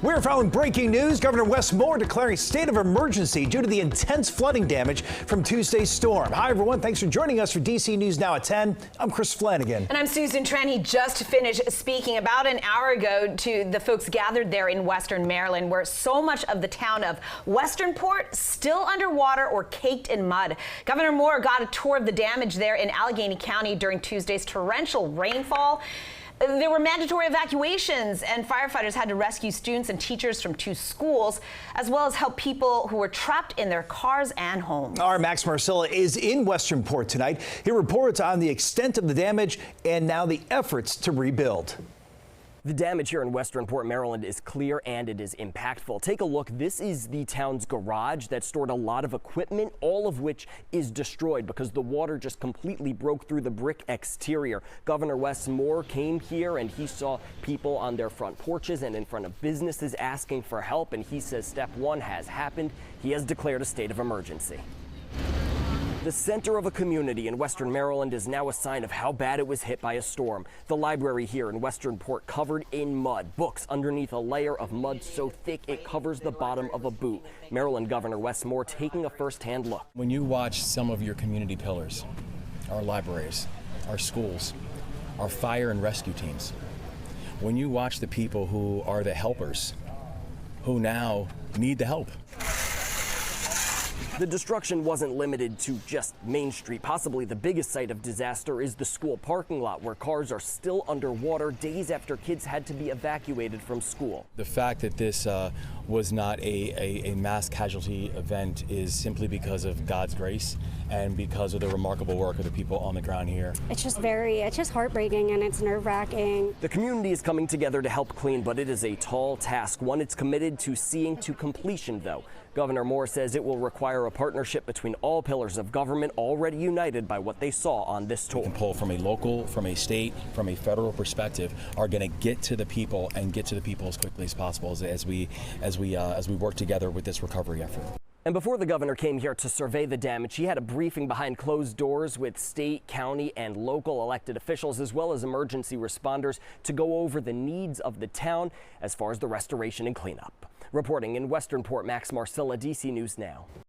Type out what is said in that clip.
We're following breaking news. Governor Wes Moore declaring state of emergency due to the intense flooding damage from Tuesday's storm. Hi, everyone. Thanks for joining us for DC News Now at 10. I'm Chris Flanagan. And I'm Susan Tran. He just finished speaking about an hour ago to the folks gathered there in Western Maryland, where so much of the town of Westernport still underwater or caked in mud. Governor Moore got a tour of the damage there in Allegheny County during Tuesday's torrential rainfall. There were mandatory evacuations, and firefighters had to rescue students and teachers from 2 schools, as well as help people who were trapped in their cars and homes. Our Max Marcella is in Westernport tonight. He reports on the extent of the damage and now the efforts to rebuild. The damage here in Westernport, Maryland is clear and it is impactful. Take a look. This is the town's garage that stored a lot of equipment, all of which is destroyed because the water just completely broke through the brick exterior. Governor Wes Moore came here and he saw people on their front porches and in front of businesses asking for help, and he says step 1 has happened. He has declared a state of emergency. The center of a community in Western Maryland is now a sign of how bad it was hit by a storm. The library here in Westernport covered in mud, books underneath a layer of mud so thick it covers the bottom of a boot. Maryland Governor Wes Moore taking a first-hand look. When you watch some of your community pillars, our libraries, our schools, our fire and rescue teams, when you watch the people who are the helpers, who now need the help. The destruction wasn't limited to just Main Street. Possibly the biggest site of disaster is the school parking lot, where cars are still underwater days after kids had to be evacuated from school. The fact that this was not a mass casualty event is simply because of God's grace and because of the remarkable work of the people on the ground here. It's just heartbreaking and it's nerve-wracking. The community is coming together to help clean, but it is a tall task, one it's committed to seeing to completion, though. Governor Moore says it will require a partnership between all pillars of government already united by what they saw on this tour. We can pull from a local, from a state, from a federal perspective, are going to get to the people and get to the people as quickly as possible as we work together with this recovery effort. And before the governor came here to survey the damage, he had a briefing behind closed doors with state, county, and local elected officials, as well as emergency responders, to go over the needs of the town as far as the restoration and cleanup. Reporting in Westernport, Max Marcella, DC News Now.